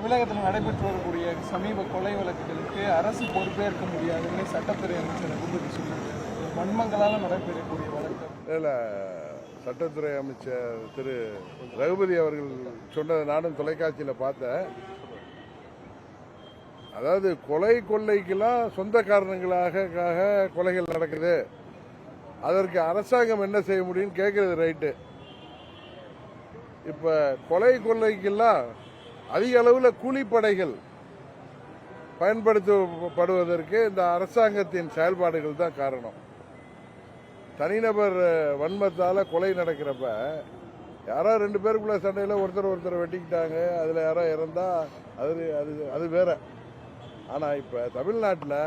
தமிழகத்தில் நடைபெற்று வரக்கூடிய சமீப கொலை வழக்குகளுக்கு அரசு பொறுப்பேற்க முடியாதுன்னு சட்டத்துறை அமைச்சர் ரகுபதி சொல்லியிருக்காரு. வன்மங்களால் நடைபெறக்கூடிய வழக்கு இல்லை, சட்டத்துறை அமைச்சர் திரு ரகுபதி அவர்கள் சொன்னதை நானும் தொலைக்காட்சியில் பார்த்தேன். அதாவது கொலை கொள்ளைக்கெல்லாம் சொந்த காரணங்களாக கொலைகள் நடக்குது, அதற்கு அரசாங்கம் என்ன செய்ய முடியும்னு கேட்கறது ரைட்டு. இப்ப கொலை கொள்ளைக்கெல்லாம் அதிக அளவில் கூலிப்படைகள் பயன்படுத்தப்படுவதற்கு இந்த அரசாங்கத்தின் செயல்பாடுகள் தான் காரணம். தனிநபர் வன்மத்தால கொலை நடக்கிறப்ப யாரோ 2 பேருக்குள்ள சண்டையில் ஒருத்தர் வெட்டிக்கிட்டாங்க, அதில் யாரோ இறந்தா அது வேற. ஆனால் இப்போ தமிழ்நாட்டில்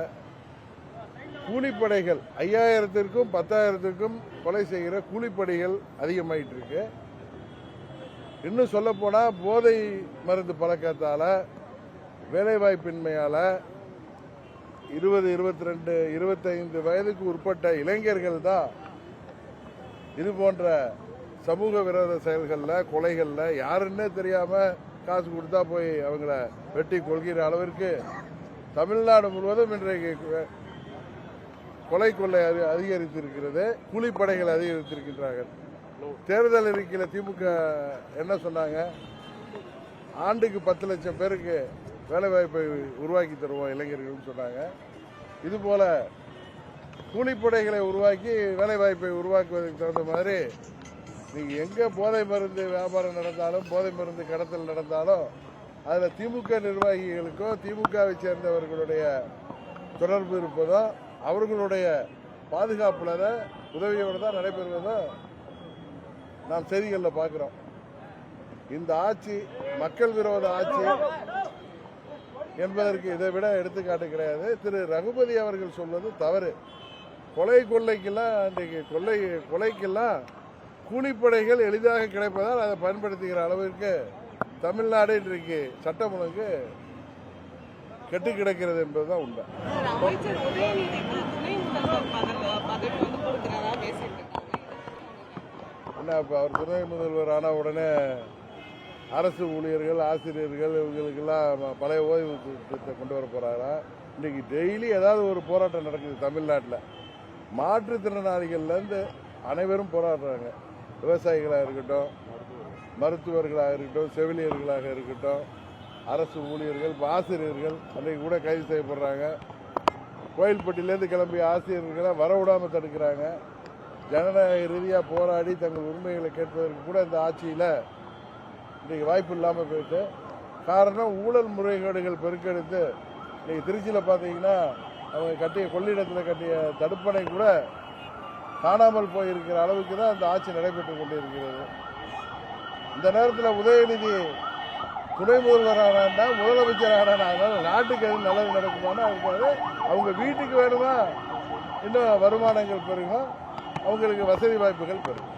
கூலிப்படைகள் 5000த்திற்கும் 10,000த்திற்கும் கொலை செய்கிற கூலிப்படைகள் அதிகமாயிட்டு இருக்கு. இன்னும் சொல்ல போனா போதை மருந்து பழக்கத்தால, வேலைவாய்ப்பின்மையால 20, 22, 25 வயதுக்கு உட்பட்ட இளைஞர்கள் தான் இது போன்ற சமூக விரோத செயல்களில், கொலைகளில் யாருன்னே தெரியாம காசு கொடுத்தா போய் அவங்கள வெட்டி கொள்கிற அளவிற்கு தமிழ்நாடு முழுவதும் இன்றைக்கு கொள்ளை அதிகரித்திருக்கிறது. கூலிப்படைகள் அதிகரித்திருக்கின்றார்கள். தேர்தல் அறிக்கையில் திமுக என்ன சொன்னாங்க? ஆண்டுக்கு 10 லட்சம் பேருக்கு வேலைவாய்ப்பை உருவாக்கி தருவோம் இளைஞர்கள் சொன்னாங்க. இதுபோல கூலிப்படைகளை உருவாக்கி வேலைவாய்ப்பை உருவாக்குவதற்கு தகுந்த மாதிரி நீங்க எங்க போதை மருந்து வியாபாரம் நடந்தாலும், போதை மருந்து கடத்தல் நடந்தாலும், அதில் திமுக நிர்வாகிகளுக்கோ திமுகவை சேர்ந்தவர்களுடைய தொடர்பு இருப்பதோ, அவர்களுடைய பாதுகாப்புல உதவியோடு தான் நடைபெறுவதோ நாம் செய்திகளில் பார்க்கிறோம். இந்த ஆட்சி மக்கள் விரோத ஆட்சி என்பதற்கு இதை விட எடுத்துக்காட்டு கிடையாது. திரு ரகுபதி அவர்கள் சொல்வது தவறு. கொள்ளைக்கெல்லாம் இன்றைக்கு கொலைக்கெல்லாம் கூலிப்படைகள் எளிதாக கிடைப்பதால் அதை பயன்படுத்துகிற அளவிற்கு தமிழ்நாடு இன்றைக்கு சட்டம் ஒழுங்கு கெட்டு கிடக்கிறது என்பதுதான் உண்மை. என்ன இப்போ அவர் துணை முதல்வர் ஆன உடனே அரசு ஊழியர்கள், ஆசிரியர்கள் இவங்களுக்கெல்லாம் பழைய ஓய்வு திட்டத்தை கொண்டு வர போறாரா? இன்னைக்கு டெய்லி ஏதாவது ஒரு போராட்டம் நடக்குது தமிழ்நாட்டில். மாற்றுத்திறனாளிகள்லேருந்து அனைவரும் போராடுறாங்க. விவசாயிகளாக இருக்கட்டும், மருத்துவர்களாக இருக்கட்டும், செவிலியர்களாக இருக்கட்டும், அரசு ஊழியர்கள், ஆசிரியர்கள் அன்றைக்கு கூட கைது செய்யப்படுறாங்க. கோயில்பட்டியிலேருந்து கிளம்பிய ஆசிரியர்களை வரவிடாமல் தடுக்கிறாங்க. ஜனநாயக ரீதியாக போராடி தங்கள் உரிமைகளை கேட்பதற்கு கூட இந்த ஆட்சியில் இன்றைக்கு வாய்ப்பு இல்லாமல் போயிட்டு, காரணம் ஊழல் முறைகேடுகள் பெருக்கெடுத்து இன்னைக்கு திருச்சியில் பார்த்தீங்கன்னா அவங்க கொள்ளிடத்தில் கட்டிய தடுப்பணை கூட காணாமல் போயிருக்கிற அளவுக்கு தான் இந்த ஆட்சி நடைபெற்று கொண்டிருக்கிறது. இந்த நேரத்தில் உதயநிதி துணை முதல்வரானா முதலமைச்சர் ஆனா நாட்டுக்கு எது நல்லது நடக்குமானா இருக்காது. அவங்க வீட்டுக்கு வேணுமா இன்னும் வருமானங்கள் பெருகும், அவங்களுக்கு வசதி வாய்ப்புகள் பெருகும்.